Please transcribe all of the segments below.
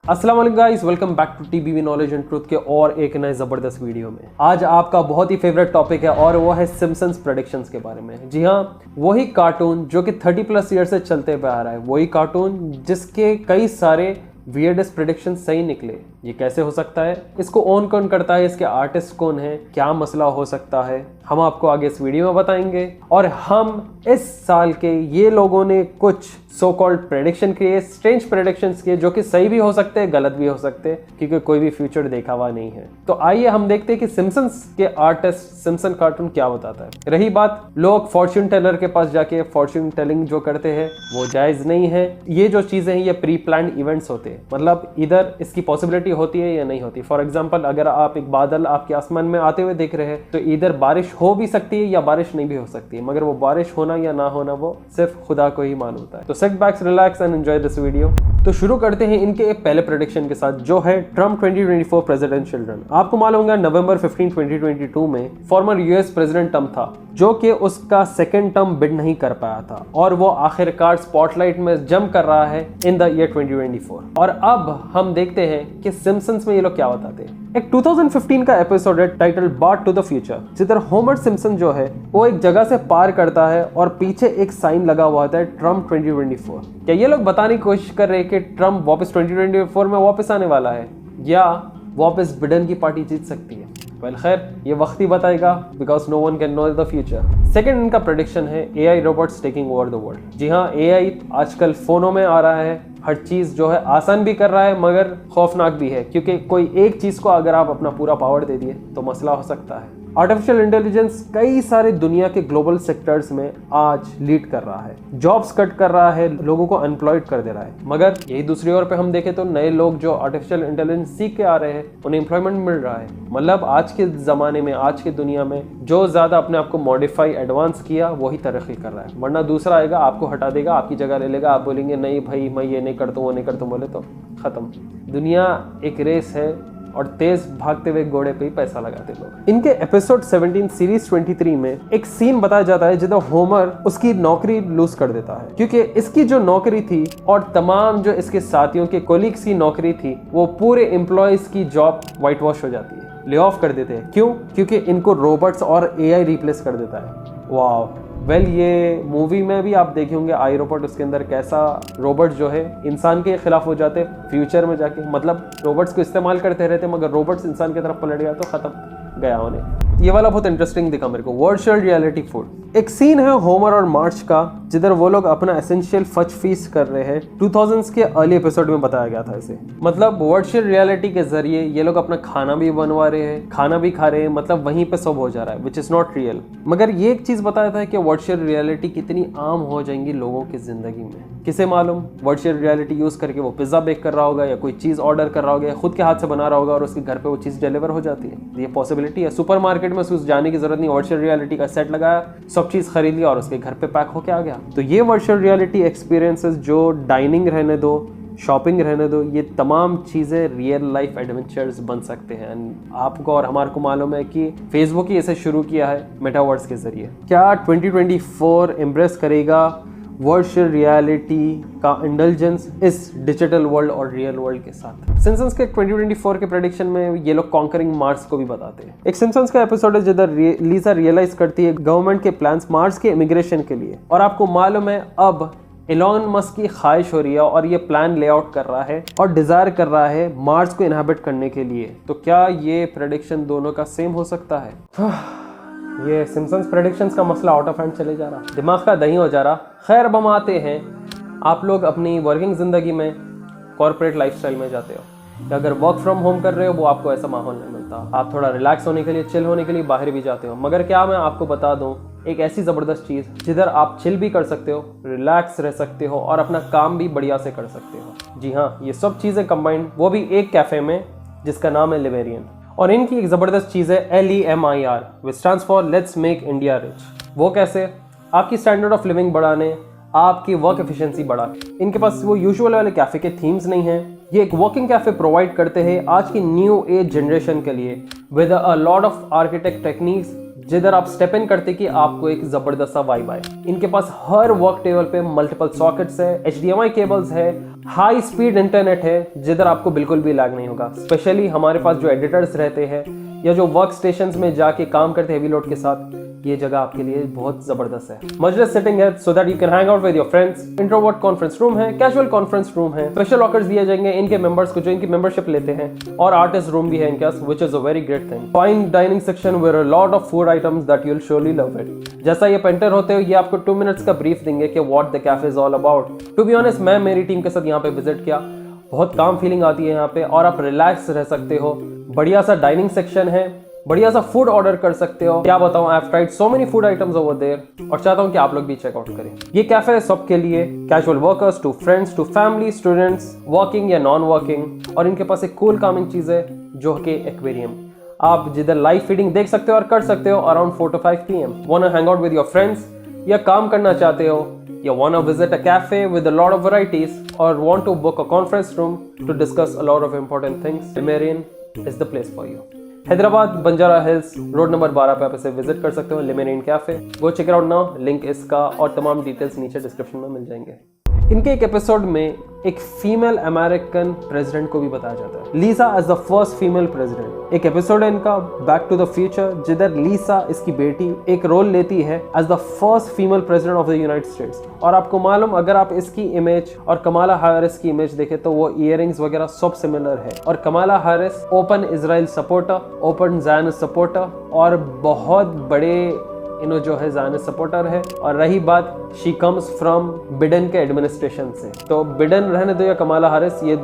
अस्सलाम वालेकुम guys, welcome back to TBV knowledge and truth के और एक नए ज़बरदस्त वीडियो में। आज आपका बहुत ही फेवरेट टॉपिक है और वो है सिम्पसन्स प्रेडिक्शंस के बारे में। जी हाँ, वही कार्टून जो कि 30+ ईयर से चलते हुए आ रहा है, वही कार्टून जिसके कई सारे वियर्डेस्ट प्रेडिक्शन सही निकले। ये कैसे हो सकता है, इसको ओन कौन करता है, इसके आर्टिस्ट कौन है, क्या मसला हो सकता है, हम आपको आगे इस वीडियो में बताएंगे। और हम इस साल के ये लोगों ने कुछ सो कॉल्ड प्रेडिक्शन किए, स्ट्रेंज प्रेडिक्शंस किए, जो कि सही भी हो सकते हैं, गलत भी हो सकते हैं, क्योंकि कोई भी फ्यूचर देखा हुआ नहीं है। तो आइए हम देखते हैं कि सिम्पसन्स के आर्टिस्ट सिम्पसन कार्टून क्या बताता है। रही बात, लोग फॉर्च्यून टेलर के पास जाके फॉर्च्यून टेलिंग जो करते हैं वो जायज नहीं है। ये जो चीजें हैं ये प्री प्लान्ड इवेंट्स होते हैं, मतलब इधर इसकी पॉसिबिलिटी होती है या नहीं होती। फॉर एग्जाम्पल, अगर आप एक बादल आपके आसमान में आते हुए देख रहे हैं तो इधर बारिश हो भी सकती है या बारिश नहीं भी हो सकती है, मगर वो बारिश होना या ना होना वो सिर्फ खुदा को ही मालूम होता है। तो sit back, relax and enjoy this video. तो शुरू करते हैं इनके पहले प्रेडिक्शन के साथ, जो है ट्रम्प 2024 प्रेसिडेंशियल रन। आपको मालूम होगा नवंबर 15, 2022 में फॉर्मर यूएस प्रेसिडेंट ट्रम्प था, जो कि उसका सेकेंड टर्म बिड नहीं कर पाया था और वो आखिरकार स्पॉटलाइट में जंप कर रहा है इन द ईयर 2024। और अब हम देखते हैं कि सिम्पसन्स में ये लोग क्या बताते हैं। एक 2015 का एपिसोड है title Bart to the future, जिधर होमर सिम्पसन जो है वो एक जगह से पार करता है और पीछे एक साइन लगा हुआ होता है ट्रम्प 2024। क्या ये लोग बताने की कोशिश कर रहे हैं कि ट्रम्प वापस 2024 में वापस आने वाला है या वापस बिडेन की पार्टी जीत सकती है? वेल खैर, ये वक्त ही बताएगा, because no one can know the future. Second इनका प्रेडिक्शन है AI robots taking over the world. जी हाँ, एआई आजकल फोनों में आ रहा है, हर चीज जो है आसान भी कर रहा है मगर खौफनाक भी है, क्योंकि कोई एक चीज को अगर आप अपना पूरा पावर दे दिए तो मसला हो सकता है। आर्टिफिशियल इंटेलिजेंस कई सारे दुनिया के ग्लोबल सेक्टर्स में आज लीड कर रहा है, जॉब्स कट कर रहा है, लोगों को अनएम्प्लॉयड कर दे रहा है। मगर यही दूसरी ओर पे हम देखें तो नए लोग जो आर्टिफिशियल इंटेलिजेंस सीख के आ रहे हैं उन्हें एम्प्लॉयमेंट मिल रहा है। मतलब आज के जमाने में, आज की दुनिया में जो ज्यादा अपने आप को मॉडिफाई एडवांस किया वही तरक्की कर रहा है, वरना दूसरा आएगा आपको हटा देगा, आपकी जगह ले लेगा, आप बोलेंगे नहीं भाई मैं ये नहीं करता हूँ, वो नहीं करता हूँ, बोले तो खत्म। दुनिया एक रेस है और तेज भागते हुए घोड़े पे ही पैसा लगाते लोग। इनके एपिसोड 17 सीरीज 23 में एक सीन बताया जाता है जिधर होमर उसकी नौकरी लूज कर देता है, क्योंकि इसकी जो नौकरी थी और तमाम जो इसके साथियों के कोलीग्स की नौकरी थी वो पूरे एम्प्लॉयज की जॉब व्हाइट वॉश हो जाती है, ले ऑफ कर देते हैं। क्यों? क्योंकि इनको रोबोट्स और एआई रिप्लेस कर देता है। वाह, वेल ये मूवी में भी आप देखे होंगे आई रोबोट, उसके अंदर कैसा रोबोट जो है इंसान के खिलाफ हो जाते फ्यूचर में जाके, मतलब रोबोट्स को इस्तेमाल करते रहते मगर रोबोट्स इंसान की तरफ पलट गया तो खत्म गया होने। ये वाला बहुत इंटरेस्टिंग दिखा मेरे को, वर्चुअल रियलिटी फूड। एक सीन है होमर और मार्च का जिधर वो लोग अपना एसेंशियल फच फीस कर रहे हैं। 2000s के अर्ली एपिसोड में बताया गया था इसे, मतलब वर्चुअल रियलिटी के जरिए ये लोग अपना खाना भी बनवा रहे हैं, खाना भी खा रहे हैं, मतलब वहीं पे सब हो जा रहा है, विच इज नॉट रियल। मगर ये एक चीज बताया था कि वर्चुअल रियलिटी कितनी आम हो जाएंगी लोगों की जिंदगी में, किसे मालूम। वर्चुअल रियलिटी यूज करके वो पिज्जा बेक कर रहा होगा या कोई चीज ऑर्डर कर रहा होगा या खुद के हाथ से बना रहा होगा और उसके घर पे वो चीज डिलीवर हो जाती है। ये पॉसिबिलिटी है। सुपरमार्केट में उसको जाने की जरूरत नहीं, वर्चुअल रियलिटी का सेट लगाया, सब चीज खरीद लिया और उसके घर पे पैक होके आ गया। तो ये वर्चुअल रियलिटी एक्सपीरियंसेस, जो डाइनिंग रहने दो, शॉपिंग रहने दो, ये तमाम चीज़ें रियल लाइफ एडवेंचर्स बन सकते हैं। आपको और हमारे को मालूम है कि फेसबुक ही इसे शुरू किया है मेटावर्स के जरिए। क्या 2024 एम्ब्रेस करेगा वर्चुअल रियलिटी का इंडल्जेंस इस डिजिटल वर्ल्ड और रियल वर्ल्ड के साथ? सिम्पसन्स के 2024 के प्रेडिक्शन में ये लोग कॉन्करिंग मार्स को भी बताते हैं। एक सिम्पसन्स का एपिसोड है जिधर लीजा रियलाइज करती है गवर्नमेंट के प्लान्स मार्स के इमिग्रेशन के लिए, और आपको मालूम है अब एलॉन मस्क की ख्वाहिश हो रही है और ये प्लान लेआउट कर रहा है और डिजायर कर रहा है मार्स को इनहेबिट करने के लिए। तो क्या ये प्रेडिक्शन दोनों का सेम हो सकता है? ये सिम्पसन्स प्रेडिक्शंस का मसला आउट ऑफ हैंड चले जा रहा, दिमाग का दही हो जा रहा। खैर, अब हम आते हैं, आप लोग अपनी वर्किंग जिंदगी में कॉर्पोरेट लाइफस्टाइल में जाते हो, अगर वर्क फ्रॉम होम कर रहे हो वो आपको ऐसा माहौल नहीं मिलता, आप थोड़ा रिलैक्स होने के लिए, चिल होने के लिए बाहर भी जाते हो। मगर क्या मैं आपको बता दूं एक ऐसी ज़बरदस्त चीज़ जिधर आप चिल भी कर सकते हो, रिलैक्स रह सकते हो और अपना काम भी बढ़िया से कर सकते हो। जी हाँ, ये सब चीज़ें कंबाइंड, वो भी एक कैफ़े में जिसका नाम है लिबेरियन। और इनकी एक ज़बरदस्त चीज़ है LEMIR, which stands for let's make India rich. वो कैसे? आपकी स्टैंडर्ड ऑफ लिविंग बढ़ाने, आपकी वर्क एफिशिएंसी बढ़ा। इनके पास वो यूजुअल वाले कैफ़े के थीम्स नहीं हैं, ये एक वर्किंग कैफ़े प्रोवाइड करते हैं आज की न्यू एज जनरेशन के लिए with a lot of architect techniques, जिधर आप स्टेप इन करते कि आपको एक जबरदस्त सा वाइब आए। इनके पास हर वर्क टेबल पे मल्टीपल सॉकेट्स है, HDMI केबल्स है, हाई स्पीड इंटरनेट है जिधर आपको बिल्कुल भी लैग नहीं होगा। स्पेशली हमारे पास जो एडिटर्स रहते हैं या जो वर्क स्टेशंस में जाके काम करते हैं हेवी लोड के साथ, ये जगह आपके लिए बहुत जबरदस्त है। मजलिस सेटिंग है so that you can hang out with your friends. Introvert conference room है, कैजुअल कॉन्फ्रेंस रूम है, स्पेशल लॉकर्स दिए जाएंगे इनके मेंबर्स को जो इनकी मेंबरशिप लेते हैं, और आर्टिस्ट रूम भी है इनके पास, which is a very great thing. Fine dining section with a lot of food items that you will surely love it. जैसा ये एंटर होते हो ये आपको 2 मिनट्स का ब्रीफ देंगे कि what the cafe is all about. To be honest मैं मेरी टीम के साथ यहाँ पे विजिट किया, बहुत काम फीलिंग आती है यहाँ पे और आप रिलैक्स रह सकते हो। बढ़िया सा डाइनिंग सेक्शन है, बढ़िया सा फूड ऑर्डर कर सकते हो। क्या बताऊं, I have tried so many food items over there और चाहता हूं कि आप लोग भी चेकआउट करें। ये कैफे है सबके लिए, casual workers to friends to family, students, working या नॉन वर्किंग। और इनके पास एक कूल कामिंग चीज है जो कि एक्वेरियम। आप जिधर लाइव फीडिंग देख सकते हो और कर सकते हो around 4 to 5 PM। Wanna hang out with your friends या काम करना चाहते हो या wanna visit a cafe with a lot of varieties और want to book a conference room to discuss a lot of important things, Limerian is the place for you. Hyderabad Banjara Hills road number 12 पे आप इसे visit कर सकते हो, Limerian cafe. Go check it out now, link इसका और तमाम details नीचे डिस्क्रिप्शन में मिल जाएंगे। इनके एक एपिसोड में एक फीमेल अमेरिकन प्रेसिडेंट को भी बताया जाता है, Lisa as the first female president. एक एपिसोड है इनका बैक टू द फ्यूचर जिधर लीसा इसकी बेटी एक रोल लेती है as the first female president of the United States. और आपको मालूम अगर आप इसकी इमेज और कमाला हैरिस की इमेज देखें तो वो ईयरिंग्स वगैरह सब सिमिलर है। और Kamala Harris open Israel supporter, open Zionist supporter और बहुत बड़े जो है ज़ायनिस्ट सपोर्टर है। और रही बात शी कम्स फ्रॉम बिडेन के एडमिनिस्ट्रेशन से, तो बिडेन रहने दो या कमाला हैरिस, ये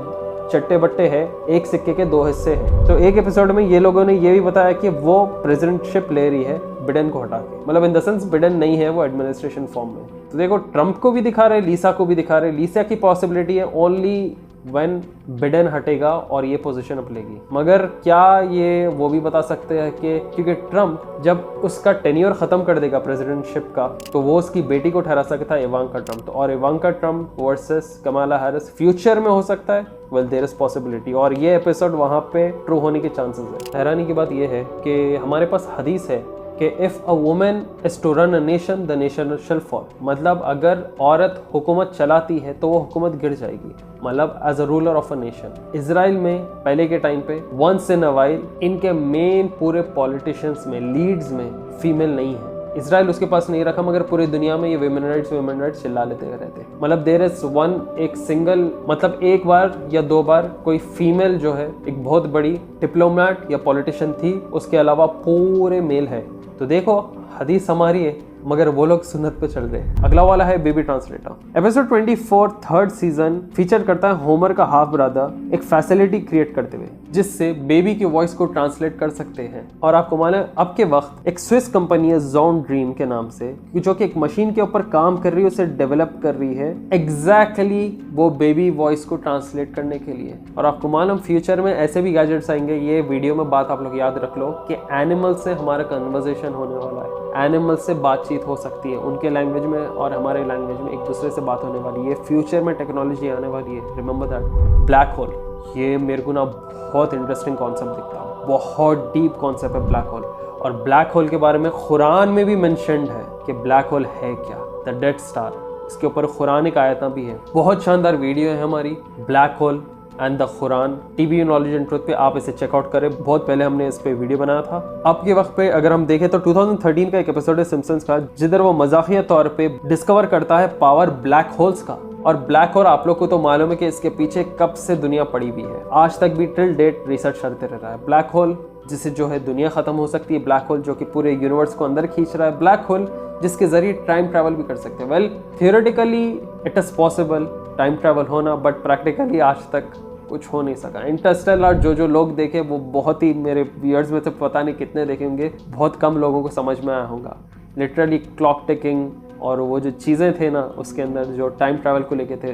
चट्टे बट्टे है, एक सिक्के के 2 हिस्से हैं। तो एक एपिसोड में ये लोगों ने ये भी बताया कि वो प्रेसिडेंटशिप ले रही है बिडेन को हटा के, मतलब इन द सेंस बिडेन नहीं है, वो एडमिनिस्ट्रेशन फॉर्म में। तो देखो ट्रंप को भी दिखा रहे, लीसा को भी दिखा रहे। लीसा की पॉसिबिलिटी है ओनली व्हेन बिडेन हटेगा और ये पोजीशन अप लेगी। मगर क्या ये वो भी बता सकते हैं कि क्योंकि ट्रंप जब उसका टेन्योर खत्म कर देगा प्रेसिडेंटशिप का तो वो उसकी बेटी को ठहरा सकता है, इवांका ट्रंप। तो और Ivanka Trump versus Kamala Harris future में हो सकता है, वेल देयर इज पॉसिबिलिटी। और ये एपिसोड वहां पे ट्रू होने के चांसेस है। हैरानी की बात ये है कि हमारे पास हदीस है कि if a woman is to run a nation the nation shall fall. मतलब अगर औरत हुकूमत चलाती है तो वो हुकूमत गिर जाएगी, मतलब as a ruler of a nation. Israel में पहले के टाइम पे वंस इन अ वाइल इनके मेन पूरे पॉलिटिशियंस में लीड्स में फीमेल नहीं है। इजराइल उसके पास नहीं रखा, मगर पूरी दुनिया में ये वुमेन राइट्स चिल्ला लेते रहते। मतलब देयर इज वन एक सिंगल, मतलब एक बार या 2 बार कोई फीमेल जो है एक बहुत बड़ी डिप्लोमेट या पॉलिटिशियन थी, उसके अलावा पूरे मेल है। तो देखो हदीस हमारी है मगर वो लोग सुन्नत पे चल रहे हैं। अगला वाला है baby translator. Episode 24 3rd season feature करता है होमर का हाफ ब्रदर एक फैसिलिटी क्रिएट करते हुए जिससे बेबी की वॉइस को ट्रांसलेट कर सकते हैं। और आपको मालूम है अब के वक्त एक स्विस कंपनी है ज़ोन ड्रीम के नाम से, जो कि एक मशीन के ऊपर काम कर रही है, उसे डेवलप कर रही है एग्जैक्टली वो बेबी वॉइस को ट्रांसलेट करने के लिए। और आपको मालूम फ्यूचर में ऐसे भी गैजेट्स आएंगे, ये वीडियो में बात आप लोग याद रख लो कि एनिमल से हमारा कन्वर्सेशन होने वाला है, एनिमल से बातचीत हो सकती है, उनके लैंग्वेज में और हमारे लैंग्वेज में एक दूसरे से बात होने वाली है। फ्यूचर में टेक्नोलॉजी आने वाली है, रिमेंबर दैट। ब्लैक होल, ये मेरे को ना बहुत इंटरेस्टिंग कॉन्सेप्ट दिखता है, बहुत डीप कॉन्सेप्ट है ब्लैक होल। और ब्लैक होल के बारे में कुरान में भी मेंशन्ड है कि ब्लैक होल है क्या, द डेड स्टार। इसके ऊपर कुरानिक आयतां भी है। बहुत शानदार वीडियो है हमारी black hole and the Quran, TV knowledge and truth पे, आप इसे चेकआउट करें। बहुत पहले हमने इस पे वीडियो बनाया था। अब के वक्त पे अगर हम देखें तो 2013 का एक एपिसोड है सिम्पसन्स का जिधर वो मजाकिया तौर पे डिस्कवर करता है पावर ब्लैक होल्स का। और ब्लैक होल आप लोग को तो मालूम है कि इसके पीछे कब से दुनिया पड़ी हुई है, आज तक भी टिल डेट रिसर्च करते रह रहा है। ब्लैक होल जिससे जो है दुनिया खत्म हो सकती है, ब्लैक होल जो कि पूरे यूनिवर्स को अंदर खींच रहा है, ब्लैक होल जिसके जरिए टाइम ट्रैवल भी कर सकते हैं। Well theoretically it is possible time travel होना, बट प्रैक्टिकली आज तक कुछ हो नहीं सका। इंटरस्टेलर जो लोग देखे वो बहुत ही, मेरे व्यूअर्स में से पता नहीं कितने देखे होंगे, बहुत कम लोगों को समझ में आया होगा। लिटरली क्लॉक टिकिंग और वो जो चीज़ें थे ना उसके अंदर जो टाइम ट्रैवल को लेके थे,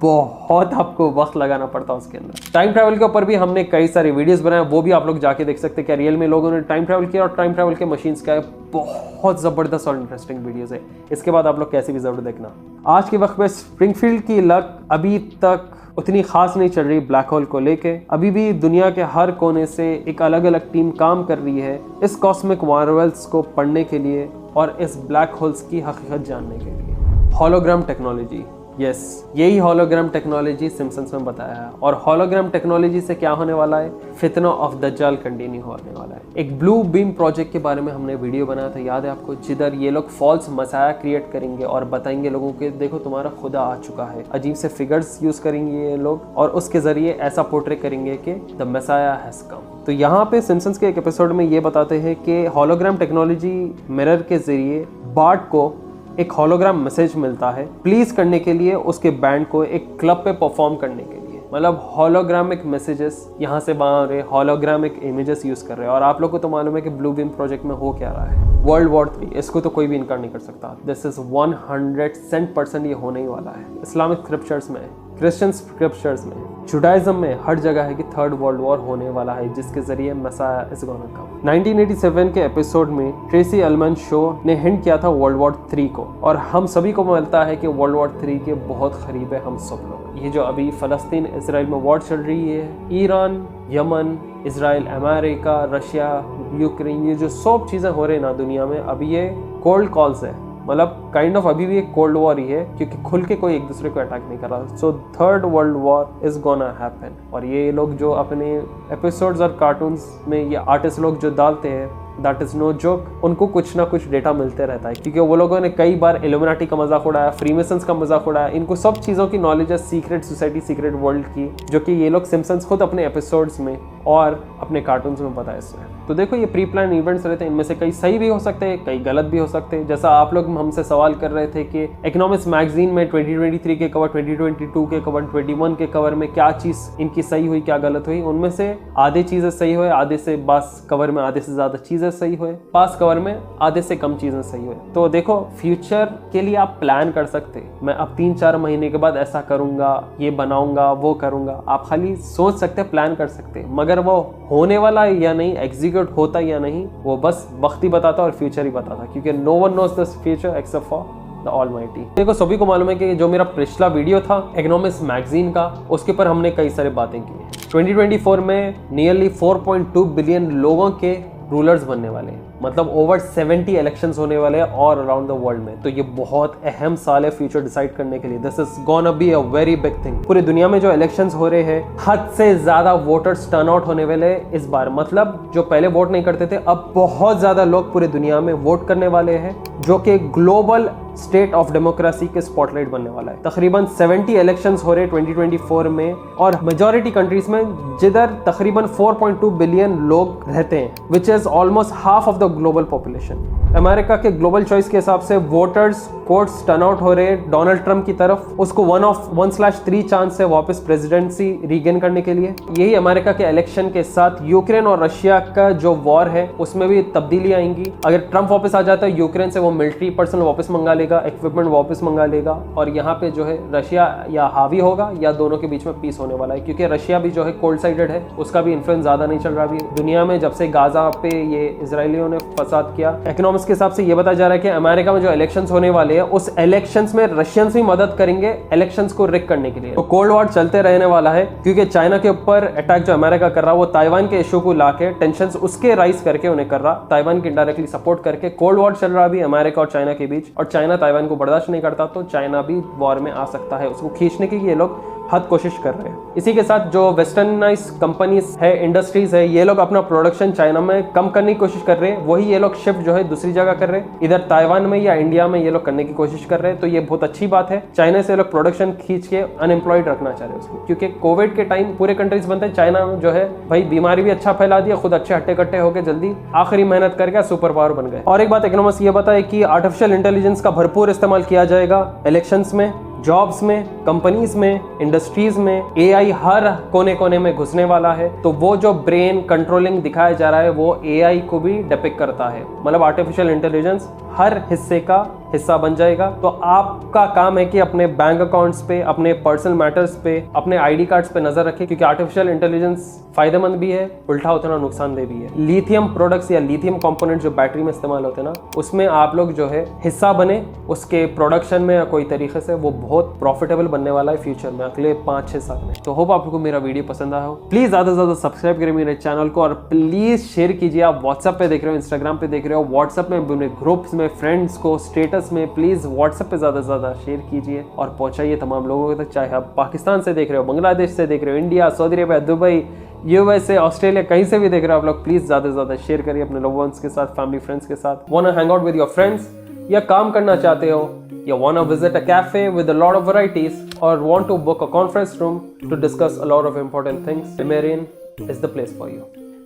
बहुत आपको वक्त लगाना पड़ता उसके अंदर। टाइम ट्रैवल के ऊपर भी हमने कई सारी वीडियोस बनाए, वो भी आप लोग जाके देख सकते हैं क्या रियल में लोगों ने टाइम ट्रैवल किया और टाइम ट्रैवल के मशीन्स क्या है। बहुत ज़बरदस्त और इंटरेस्टिंग वीडियोस है। इसके बाद आप लोग कैसे भी ज़रूर देखना। आज के वक्त में स्प्रिंगफील्ड की लक अभी तक उतनी खास नहीं चल रही ब्लैक होल को लेके। अभी भी दुनिया के हर कोने से एक अलग अलग टीम काम कर रही है इस कॉस्मिक मार्वल्स को पढ़ने के लिए और इस ब्लैक होल्स की हकीकत जानने के लिए। होलोग्राम टेक्नोलॉजी, यस, यही हॉलोग्राम टेक्नोलॉजी सिम्पसन्स में बताया है। और हॉलोग्राम टेक्नोलॉजी से क्या होने वाला है, फितना ऑफ दज्जाल कंटिन्यू होने वाला है। एक ब्लू बीम प्रोजेक्ट के बारे में हमने वीडियो बनाया था, याद है आपको, जिधर ये लोग फॉल्स मसाया क्रिएट करेंगे और बताएंगे लोगों के देखो तुम्हारा खुदा आ चुका है। अजीब से फिगर्स यूज करेंगे ये लोग और उसके जरिए ऐसा पोर्ट्रे करेंगे कि द मसाया हैज कम। तो यहाँ पे सिम्पसन्स के एक एपिसोड में ये बताते हैं कि हॉलोग्राम टेक्नोलॉजी मिरर के जरिए बार्ट को एक हॉलोग्राम मैसेज मिलता है प्लीज करने के लिए उसके बैंड को एक क्लब पे परफॉर्म करने के लिए। मतलब हॉलोग्रामिक मैसेजेस यहाँ से वहाँ रहे, हॉलोग्रामिक इमेजेस यूज कर रहे हैं। और आप लोग को तो मालूम है कि ब्लू बीम प्रोजेक्ट में हो क्या रहा है, वर्ल्ड वॉर 3, इसको तो कोई भी इनकार नहीं कर सकता। दिस इज 100% ये होने ही वाला है। इस्लामिक स्क्रिप्चर्स में, क्रिश्चियन स्क्रिप्चर्स में, जुडाइज्म में, हर जगह है कि थर्ड वर्ल्ड वॉर होने वाला है जिसके जरिए मसाया इज गोना कम। 1987 के एपिसोड में ट्रेसी अल्मन शो ने हिंट किया था वर्ल्ड वॉर 3 को, और हम सभी को मिलता है कि वर्ल्ड वॉर 3 के बहुत करीब है हम सब लोग। ये जो अभी फलस्तीन इसराइल में वॉर चल रही है, Iran, Yemen, Israel, America, Russia, Ukraine, ये जो सब चीज़ें हो रही है ना दुनिया में, अभी ये कोल्ड कॉल्स है। मतलब काइंड ऑफ अभी भी एक कोल्ड वॉर ही है क्योंकि खुल के कोई एक दूसरे को अटैक नहीं कर रहा। So third world war is gonna happen. और ये लोग जो अपने एपिसोड्स और कार्टून्स में ये आर्टिस्ट लोग जो डालते हैं, दैट इज नो जोक, उनको कुछ ना कुछ डेटा मिलते रहता है क्योंकि वो लोगों ने कई बार इल्यूमिनाटी का मजाक उड़ाया, फ्रीमेसन्स का मजाक उड़ाया। इनको सब चीज़ों की नॉलेज है, सीक्रेट सोसाइटी, सीक्रेट वर्ल्ड की, जो कि ये लोग सिम्पसन्स खुद अपने एपिसोड्स में और अपने कार्टून्स में बताए इसमें। तो देखो ये प्री प्लान इवेंट्स रहते हैं, इनमें से कई सही भी हो सकते हैं, कई गलत भी हो सकते हैं। जैसा आप लोग हमसे सवाल कर रहे थे कि इकोनॉमिक्स मैगजीन में 2023 के कवर, 2022 के कवर, 21 के कवर में क्या चीज़ इनकी सही हुई, क्या गलत हुई। उनमें से आधे चीज़ें सही हुए, आधे से बस कवर में आधे से ज़्यादा चीज़ें सही हुए, पास कवर में आधे से कम चीज़ें सही हुए। तो देखो फ्यूचर के लिए आप प्लान कर सकते हैं, मैं अब 3-4 महीने के बाद ऐसा करूँगा, ये बनाऊँगा, वो करूँगा। आप खाली सोच सकते हैं, प्लान कर सकते हैं, मगर वो होने वाला है या नहीं, एग्जीक्यूट होता या नहीं, वो बस वक्त ही बताता और फ्यूचर ही बताता, क्योंकि no one knows the future except for the almighty. देखो सभी को मालूम है कि जो मेरा पिछला वीडियो था इकोनॉमिक्स मैगजीन का, उसके ऊपर हमने कई सारी बातें की। 2024 में नियरली 4.2 बिलियन लोगों के रूलर्स बनने वाले हैं, मतलब ओवर 70 इलेक्शंस होने वाले हैं ऑल अराउंड द वर्ल्ड में। तो ये बहुत अहम साल है फ्यूचर डिसाइड करने के लिए। This is gonna be a very big thing. पूरी दुनिया में जो इलेक्शंस हो रहे हैं, हद से ज्यादा वोटर्स टर्न आउट होने वाले इस बार। मतलब जो पहले वोट नहीं करते थे, अब बहुत ज्यादा लोग पूरी दुनिया में वोट करने वाले हैं, जो कि ग्लोबल स्टेट ऑफ डेमोक्रेसी के स्पॉटलाइट बनने वाला है। तकरीबन 70 इलेक्शंस हो रहे 2024 में, और मेजॉरिटी कंट्रीज में जिधर तकरीबन 4.2 बिलियन लोग रहते हैं, which is almost half of the global population. America के ग्लोबल चॉइस के हिसाब से वोटर्स कोर्ट्स टर्न आउट हो रहे डोनाल्ड ट्रंप की तरफ, उसको 1/3 चांस है वापस प्रेसिडेंसी रीगेन करने के लिए। यही अमेरिका के इलेक्शन के साथ यूक्रेन और रशिया का जो वॉर है उसमें भी तब्दीली आएंगी। अगर ट्रंप वापस आ जाता है यूक्रेन से, वो मिलिट्री पर्सन वापस मंगा लेगा, इक्विपमेंट वापस मंगा लेगा, और यहाँ पे जो है रशिया या हावी होगा या दोनों के बीच में पीस होने वाला है, क्योंकि रशिया भी जो है कोल्ड साइडेड है, उसका भी इन्फ्लुएंस ज्यादा नहीं चल रहा अभी दुनिया में। जब से गाजा पे ये इजरायलियों ने फसाद किया, इकोनॉमिक्स के हिसाब से ये बताया जा रहा है कि अमेरिका में जो इलेक्शंस होने वाले हैं, उस इलेक्शंस में रशियंस भी मदद करेंगे इलेक्शंस को रिक करने के लिए। तो कोल्ड वॉर चलते रहने वाला है, क्योंकि चाइना के ऊपर अटैक जो अमेरिका कर रहा है, वो ताइवान के इशू को लाके टेंशंस उसके राइज करके उन्हें कर रहा, ताइवान की इनडायरेक्टली सपोर्ट करके कोल्ड वॉर चल रहा अभी अमेरिका और चाइना के बीच। और चाइना ताइवान को बर्दाश्त नहीं करता, तो चाइना भी वॉर में आ सकता है। उसको खींचने की ये लोग हद कोशिश कर रहे हैं। इसी के साथ जो वेस्टर्नाइज कंपनीज है, इंडस्ट्रीज है, ये लोग अपना प्रोडक्शन चाइना में कम करने की कोशिश कर रहे हैं। वही ये लोग शिफ्ट जो है दूसरी जगह कर रहे हैं, इधर ताइवान में या इंडिया में ये लोग करने की कोशिश कर रहे हैं। तो ये बहुत अच्छी बात है। चाइना से ये लोग प्रोडक्शन खींच के अनएम्प्लॉयड रखना चाह रहे हैं उसको, क्योंकि कोविड के टाइम पूरे कंट्रीज बनते हैं, चाइना जो है भाई बीमारी भी अच्छा फैला दिया, खुद अच्छे हट्टे कट्टे होकर जल्दी आखिरी मेहनत करके सुपर पावर बन गए। और एक बात इकोनॉमिक्स ये बताए कि आर्टिफिशियल इंटेलिजेंस का भरपूर इस्तेमाल किया जाएगा इलेक्शंस में, जॉब्स में, कंपनीज में, इंडस्ट्रीज में। एआई हर कोने कोने में घुसने वाला है। तो वो जो ब्रेन कंट्रोलिंग दिखाया जा रहा है, वो एआई को भी डिपिक्ट करता है। मतलब आर्टिफिशियल इंटेलिजेंस हर हिस्से का हिस्सा बन जाएगा। तो आपका काम है कि अपने बैंक अकाउंट्स पे, अपने पर्सनल मैटर्स पे, अपने आईडी कार्ड्स पे नजर रखें, क्योंकि आर्टिफिशियल इंटेलिजेंस फायदेमंद भी है, उल्टा उतना नुकसानदेह भी है। लिथियम प्रोडक्ट्स या लिथियम कंपोनेंट जो बैटरी में इस्तेमाल होते हैं ना, उसमें आप लोग जो है हिस्सा बने उसके प्रोडक्शन में या कोई तरीके से, वो बहुत प्रॉफिटेबल बनने वाला है फ्यूचर में, अगले 5-6 साल में। तो होप आपको मेरा वीडियो पसंद आया हो। प्लीज ज्यादा से ज्यादा सब्सक्राइब करें मेरे चैनल को, और प्लीज शेयर कीजिए। आप व्हाट्सएप पे देख रहे हो, इंस्टाग्राम पे देख रहे हो, व्हाट्सएप में, ग्रुप्स में, फ्रेंड्स को स्टेटस फेमस में प्लीज़ व्हाट्सएप पे ज़्यादा से ज़्यादा शेयर कीजिए और पहुँचाइए तमाम लोगों तक, चाहे आप पाकिस्तान से देख रहे हो, बांग्लादेश से देख रहे हो, India, Saudi Arabia, Dubai, USA, Australia, कहीं से भी देख रहे हो आप लोग, प्लीज़ ज़्यादा से ज़्यादा शेयर करिए अपने लव वंस के साथ, फैमिली फ्रेंड्स के साथ। Wanna hang out with your friends, या काम करना चाहते हो, या wanna visit a cafe with a lot of varieties, और want to book a conference room to discuss a lot of important things, Limerin is the place for you.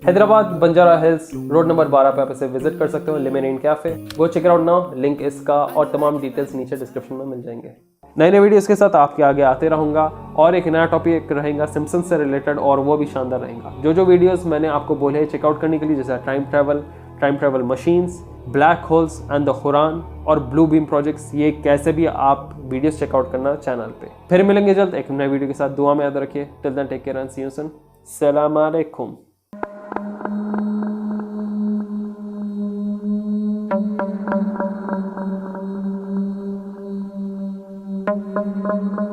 Hyderabad Banjara Hills road number 12 पे आप इसे visit कर सकते हो, Limerin cafe. Go check it out now, link इसका और तमाम details नीचे डिस्क्रिप्शन में मिल जाएंगे। नए नए वीडियोस के साथ आपके आगे आते रहूंगा और एक नया टॉपिक रहेगा सिम्पसन्स से रिलेटेड, और वो भी शानदार रहेगा। जो वीडियोस मैंने आपको बोले चेकआउट करने के लिए, जैसे time travel machines, black holes and the Quran और ब्लू बीम प्रोजेक्ट्स, ये कैसे भी आप वीडियोस चेकआउट करना चैनल पे। फिर मिलेंगे जल्द एक नए वीडियो के साथ, दुआ में याद रखिए। Till then take care and see you soon. सलाम अलैकुम। Thank you.